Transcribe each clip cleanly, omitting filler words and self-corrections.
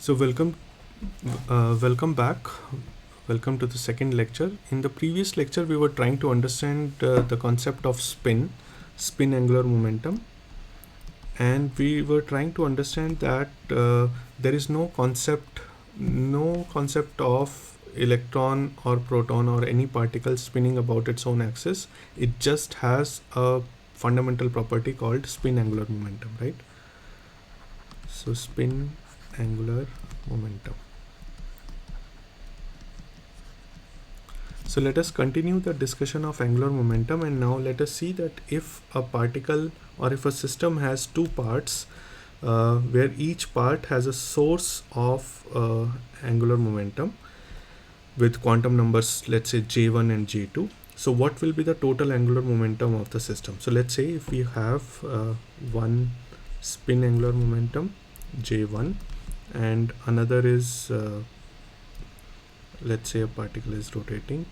So welcome back. Welcome to the second lecture. In the previous lecture, we were trying to understand the concept of spin angular momentum, and we were trying to understand that there is no concept of electron or proton or any particle spinning about its own axis. It just has a fundamental property called spin angular momentum, right? So spin angular momentum. So let us continue the discussion of angular momentum, and now let us see that if a particle or if a system has two parts where each part has a source of angular momentum with quantum numbers, let's say J1 and J2. So what will be the total angular momentum of the system? So let's say if we have one spin angular momentum J1 and another is let's say a particle is rotating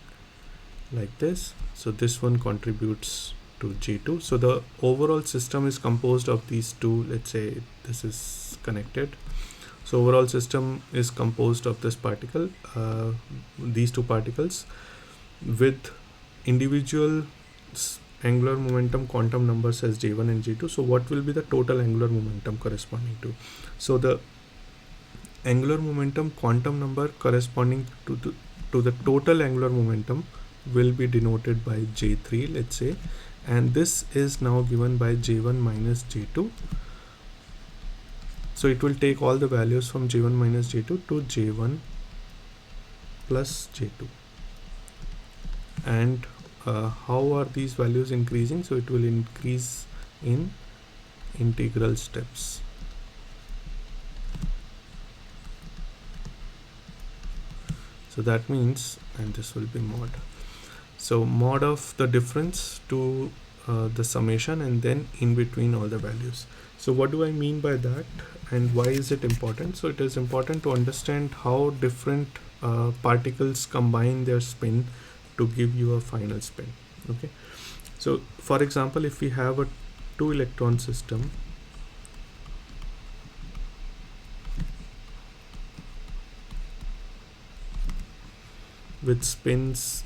like this, so this one contributes to J2. So the overall system is composed of these two. Let's say this is connected, so overall system is composed of this particle, these two particles with individual angular momentum quantum numbers as J1 and J2. So what will be the total angular momentum corresponding to? So the angular momentum quantum number corresponding to the total angular momentum will be denoted by J3, let's say, and this is now given by J1 minus J2. So it will take all the values from J1 minus J2 to J1 plus J2. And how are these values increasing? So it will increase in integral steps. So that means, and this will be mod. So mod of the difference to the summation, and then in between all the values. So what do I mean by that, and why is it important? So it is important to understand how different particles combine their spin to give you a final spin. Okay. So for example, if we have a 2 electron system, with spins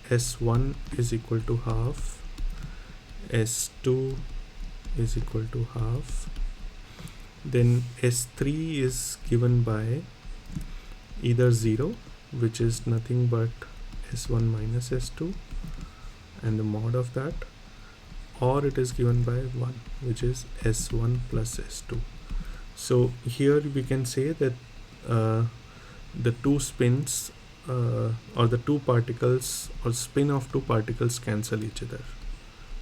S1 is equal to half, S2 is equal to half, then S3 is given by either 0, which is nothing but S1 minus S2 and the mod of that, or it is given by 1, which is S1 plus S2. So here we can say that the two spins or the two particles or spin of two particles cancel each other.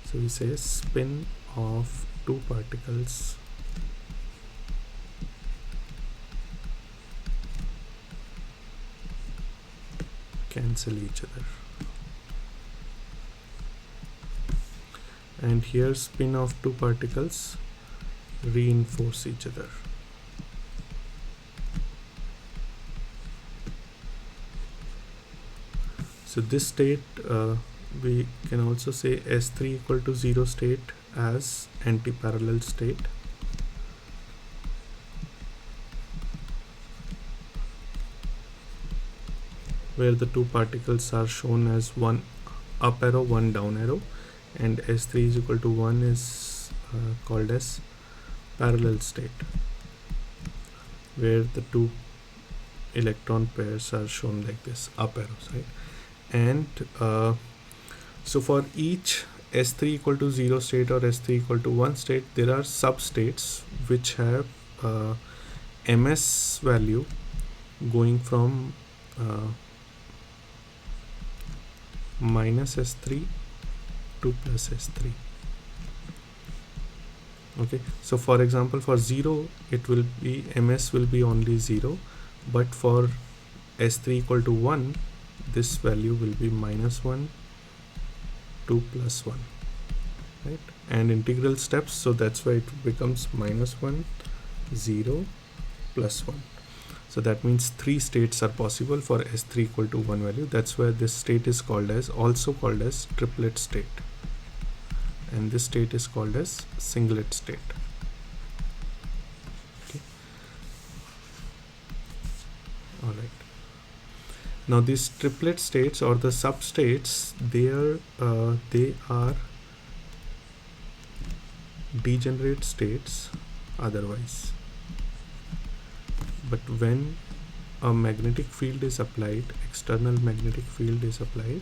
So we say spin of two particles cancel each other, and here spin of two particles reinforce each other. So this state we can also say S3 equal to 0 state as anti-parallel state. Where the two particles are shown as one up arrow, one down arrow, and S3 is equal to 1 is called as parallel state, where the two electron pairs are shown like this, up arrows, right? And so for each S3 equal to 0 state or S3 equal to 1 state, there are substates which have ms value going from minus S3 to plus S3. Okay, so for example, for 0 it will be ms will be only 0, but for S3 equal to 1, this value will be minus 1 to plus 1, right? And integral steps, so that's why it becomes minus 1, 0, plus 1. So that means 3 states are possible for S3 equal to 1 value. That's why this state is also called as triplet state, and this state is called as singlet state. Okay. All right. Now these triplet states or the substates, they are degenerate states otherwise. But when a magnetic field is applied, external magnetic field is applied,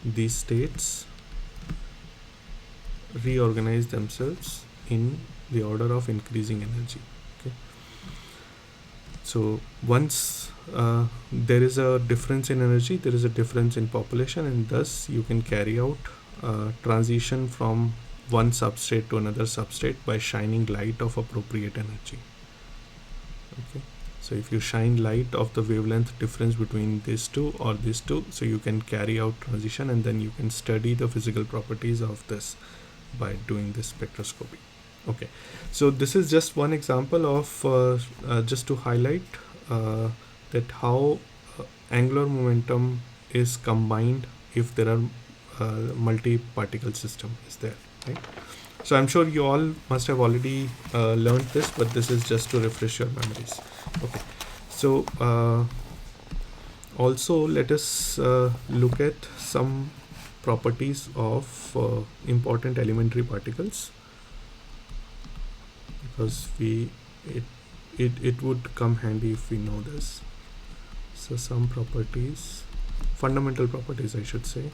these states reorganize themselves in the order of increasing energy. Okay. So once there is a difference in energy, there is a difference in population, and thus you can carry out transition from one substrate to another substrate by shining light of appropriate energy. Okay. So if you shine light of the wavelength difference between these two or these two, so you can carry out transition, and then you can study the physical properties of this by doing this spectroscopy. Okay, so this is just one example of just to highlight that how angular momentum is combined if there are multi-particle system is there, right? So I'm sure you all must have already learned this, but this is just to refresh your memories. Okay, so also let us look at some properties of important elementary particles, because it would come handy if we know this. So some properties, fundamental properties I should say,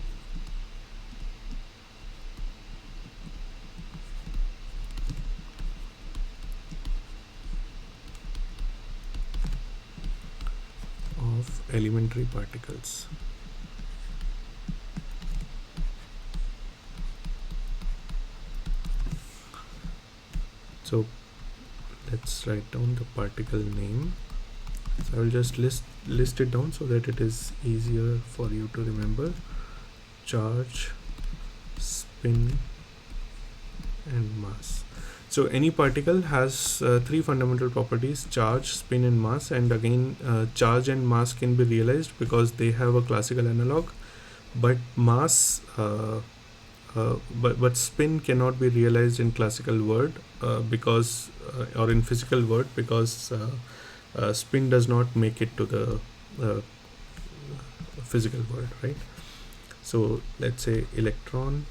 of elementary particles. So let's write down the particle name. So I will just list it down so that it is easier for you to remember. Charge, spin, and mass. So any particle has three fundamental properties: charge, spin, and mass. And again, charge and mass can be realized because they have a classical analog, but mass but spin cannot be realized in classical word because or in physical word, because spin does not make it to the physical world, right? So let's say electron.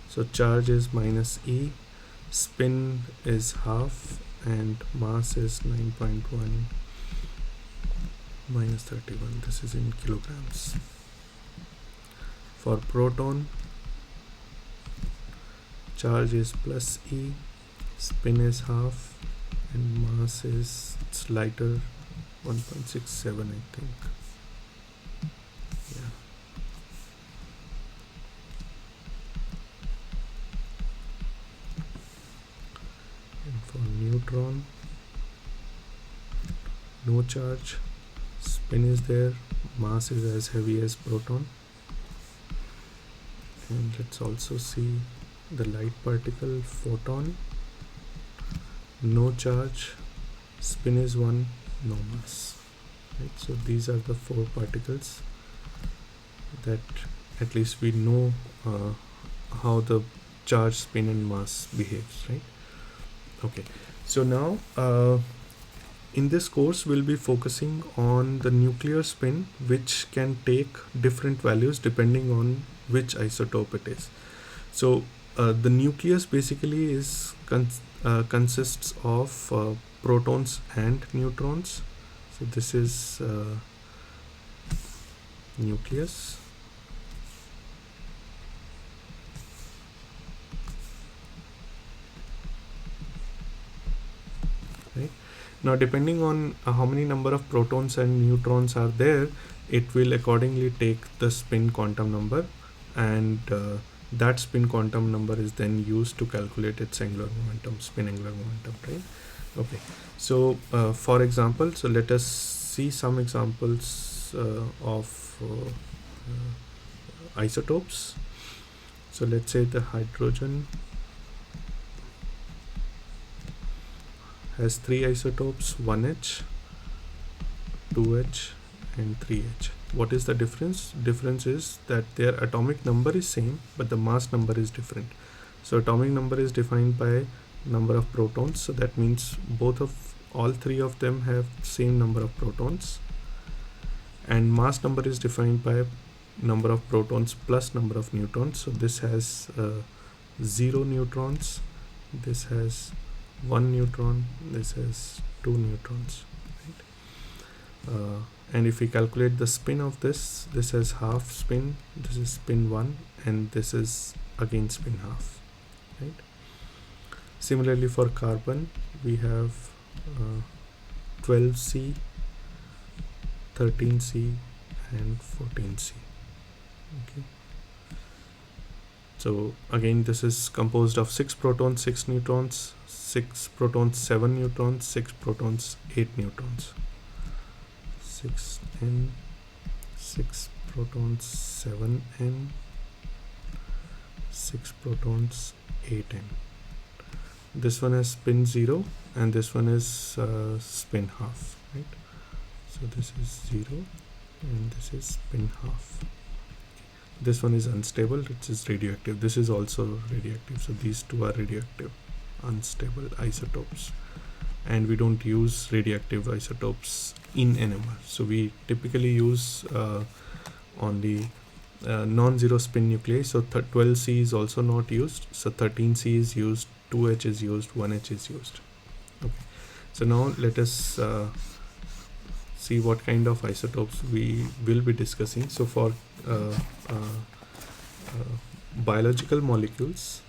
So charge is minus E, spin is half, and mass is 9.1 minus 31. This is in kilograms. For proton, charge is plus E, spin is half, and mass is lighter, 1.67 I think. Yeah. And for neutron, no charge, spin is there, mass is as heavy as proton. And let's also see the light particle, photon, no charge, spin is 1, no mass, right? So these are the four particles that at least we know how the charge, spin, and mass behaves, right? Okay, so now in this course we'll be focusing on the nuclear spin, which can take different values depending on which isotope it is. So the nucleus basically is consists of protons and neutrons. So this is nucleus. Right. Now depending on how many number of protons and neutrons are there, it will accordingly take the spin quantum number, and that spin quantum number is then used to calculate its angular momentum, spin angular momentum, right? Okay, so for example, so let us see some examples of isotopes. So let's say the hydrogen has three isotopes, 1H, 2H, and 3H. What is the difference? Difference is that their atomic number is same, but the mass number is different. So atomic number is defined by number of protons, so that means both of all three of them have same number of protons, and mass number is defined by number of protons plus number of neutrons. So this has 0 neutrons, this has 1 neutron, this has 2 neutrons, right? And if we calculate the spin of this has half spin, this is spin 1, and this is again spin half, right? Similarly for carbon, we have 12C, 13C and 14C. Okay. So again, this is composed of 6 protons, 6 neutrons, 6 protons, 7 neutrons, 6 protons, 8 neutrons. 6n, 6 protons, 7n, 6 protons, 8n. This one is spin 0 and this one is spin half, right? So this is 0 and this is spin half. This one is unstable, it is radioactive. This is also radioactive. So these two are radioactive, unstable isotopes. And we don't use radioactive isotopes in NMR. So we typically use only non-zero spin nuclei. So 12C is also not used. So 13C is used, 2H is used, 1H is used. Okay. So now let us see what kind of isotopes we will be discussing. So for biological molecules,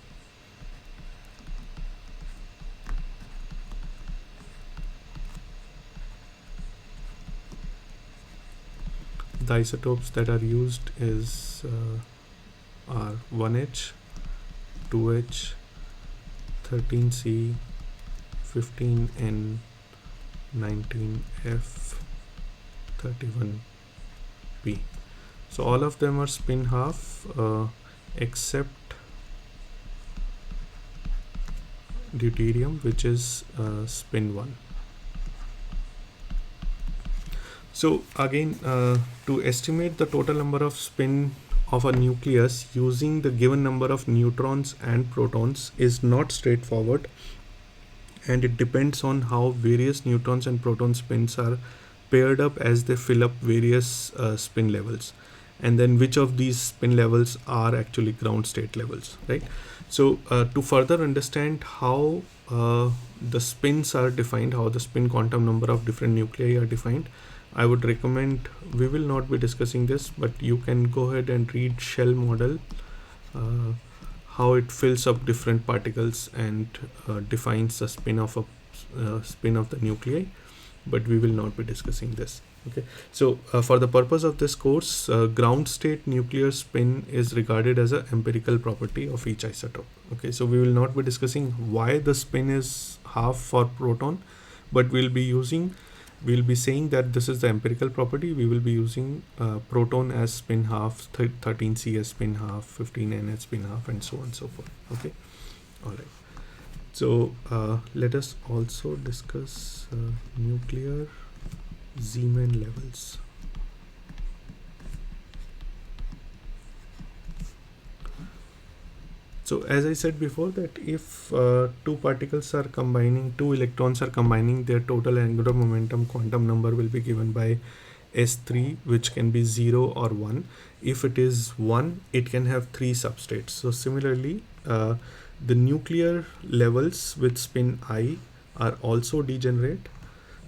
the isotopes that are used is are 1H, 2H, 13C, 15N, 19F, 31P. So all of them are spin half except deuterium, which is spin 1. So again, to estimate the total number of spin of a nucleus using the given number of neutrons and protons is not straightforward, and it depends on how various neutrons and proton spins are paired up as they fill up various spin levels, and then which of these spin levels are actually ground state levels, right? So to further understand how the spins are defined, how the spin quantum number of different nuclei are defined, I would recommend, we will not be discussing this, but you can go ahead and read shell model, how it fills up different particles and defines the spin of the nuclei, but we will not be discussing this. Okay, so for the purpose of this course, ground state nuclear spin is regarded as an empirical property of each isotope. Okay, so we will not be discussing why the spin is half for proton, but we'll be saying that this is the empirical property. We will be using proton as spin half, 13C as spin half, 15N as spin half, and so on and so forth. Okay, all right. So let us also discuss nuclear Zeeman levels. So as I said before, that if two particles are combining, two electrons are combining, their total angular momentum quantum number will be given by S3, which can be 0 or 1. If it is 1, it can have 3 substrates. So similarly, the nuclear levels with spin I are also degenerate.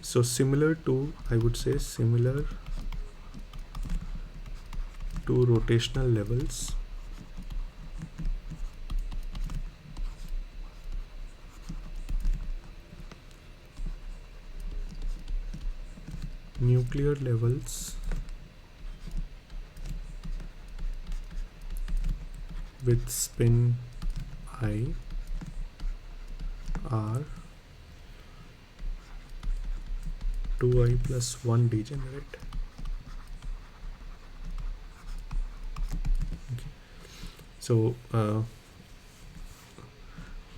So similar to, I would say, similar to rotational levels, nuclear levels with spin I are 2I plus 1 degenerate. Okay. So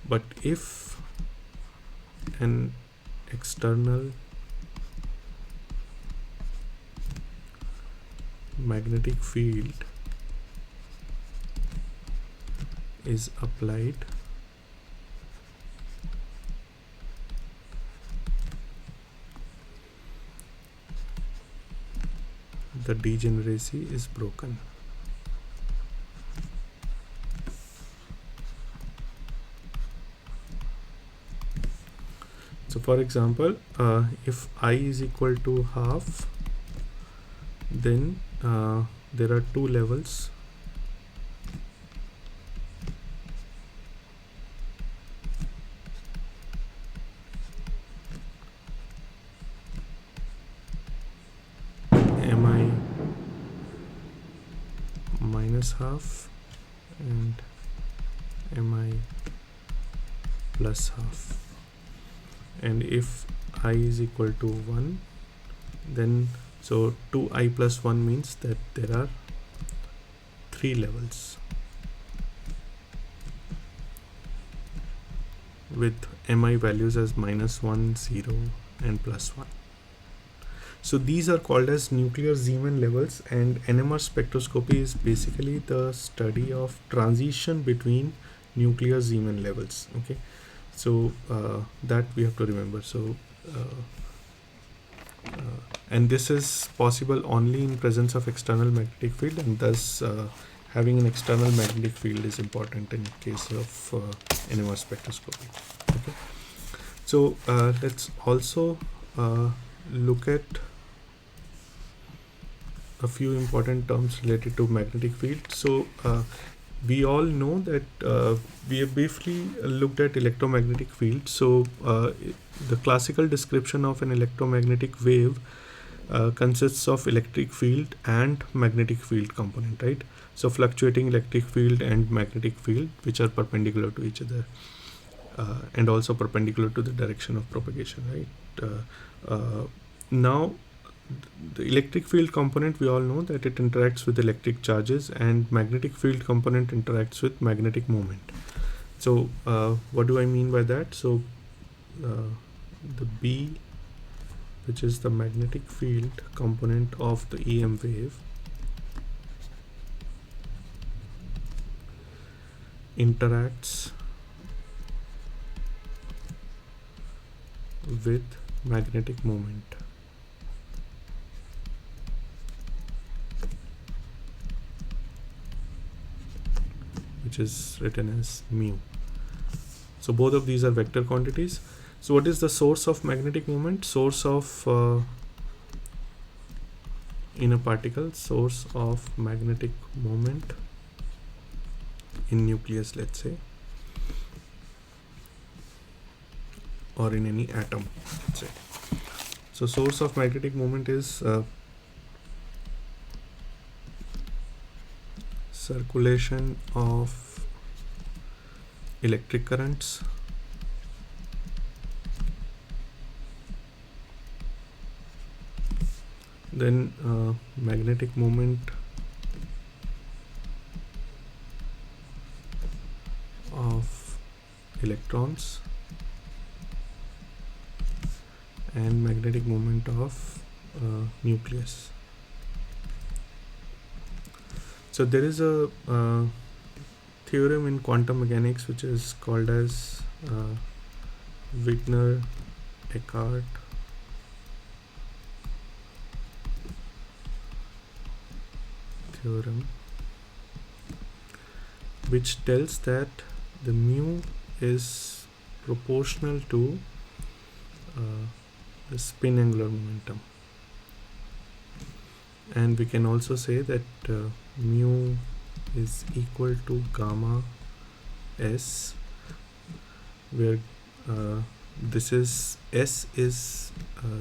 but if an external magnetic field is applied the degeneracy is broken. So for example, if I is equal to half, then there are two levels. Mi minus half and mi plus half. And if I is equal to 1, then so 2i plus 1 means that there are 3 levels with mi values as -1, 0 and +1. So these are called as nuclear Zeeman levels, and NMR spectroscopy is basically the study of transition between nuclear Zeeman levels. Okay, so that we have to remember. So and this is possible only in presence of external magnetic field, and thus having an external magnetic field is important in case of NMR spectroscopy. Okay, so let's also look at a few important terms related to magnetic field. So we all know that we have briefly looked at electromagnetic field. So the classical description of an electromagnetic wave consists of electric field and magnetic field component, right? So fluctuating electric field and magnetic field, which are perpendicular to each other, and also perpendicular to the direction of propagation, right? Now the electric field component, we all know that it interacts with electric charges, and magnetic field component interacts with magnetic moment. So what do I mean by that? So the B, which is the magnetic field component of the EM wave, interacts with magnetic moment. Which is written as mu. So both of these are vector quantities. So what is the source of magnetic moment? Source of in a particle, source of magnetic moment in nucleus, let's say, or in any atom, let's say. So source of magnetic moment is circulation of electric currents then magnetic moment of electrons and magnetic moment of nucleus. So there is a theorem in quantum mechanics which is called as Wigner-Eckart theorem, which tells that the mu is proportional to the spin angular momentum, and we can also say that mu is equal to gamma s, where this is s is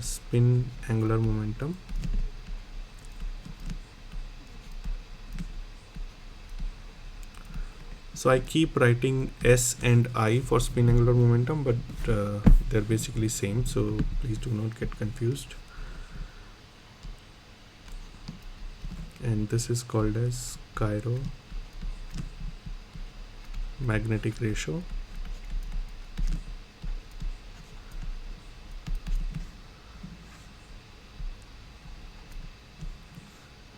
spin angular momentum, so I keep writing s and I for spin angular momentum, but they're basically same, so please do not get confused. And this is called as Cairo magnetic ratio,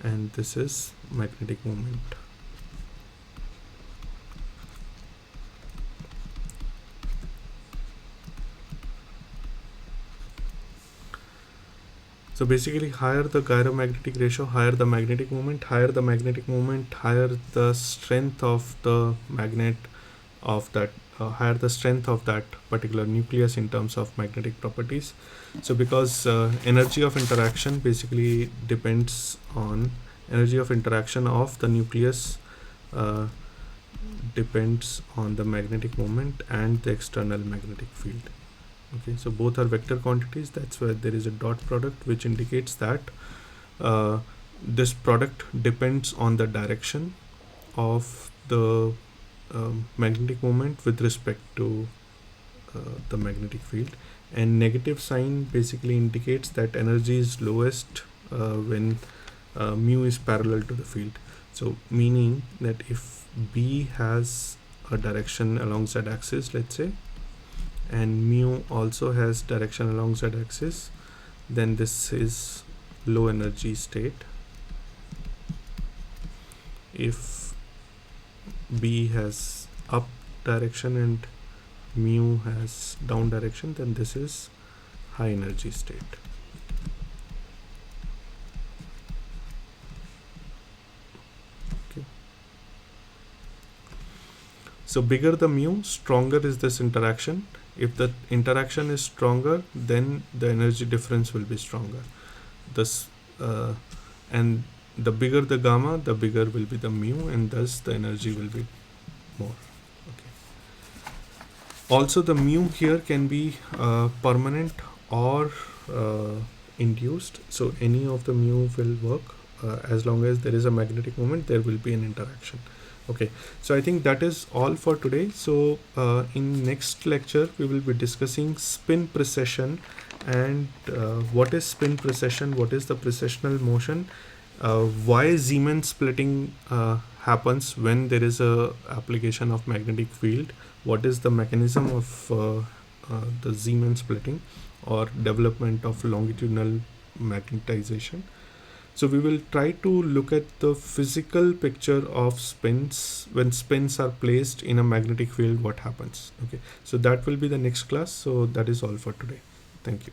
and this is magnetic moment. So basically, higher the gyromagnetic ratio, higher the magnetic moment, higher the magnetic moment, higher the strength of the magnet of that, higher the strength of that particular nucleus in terms of magnetic properties. So because energy of interaction basically depends on energy of interaction of the nucleus, uh, depends on the magnetic moment and the external magnetic field. Okay, so both are vector quantities. That's why there is a dot product, which indicates that uh, this product depends on the direction of the magnetic moment with respect to the magnetic field. And negative sign basically indicates that energy is lowest when mu is parallel to the field. So meaning that if B has a direction along z axis, let's say, and mu also has direction along z axis, then this is low energy state. If B has up direction and mu has down direction, then this is high energy state. Okay. So bigger the mu, stronger is this interaction. If the interaction is stronger, then the energy difference will be stronger. This and the bigger the gamma, the bigger will be the mu, and thus the energy will be more. Okay. Also, the mu here can be permanent or induced. So any of the mu will work as long as there is a magnetic moment. There will be an interaction. Okay, so I think that is all for today. So in next lecture we will be discussing spin precession and what is spin precession, what is the precessional motion, why Zeeman splitting happens when there is a application of magnetic field, what is the mechanism of the Zeeman splitting or development of longitudinal magnetization. So we will try to look at the physical picture of spins. When spins are placed in a magnetic field, what happens? Okay, so that will be the next class. So that is all for today. Thank you.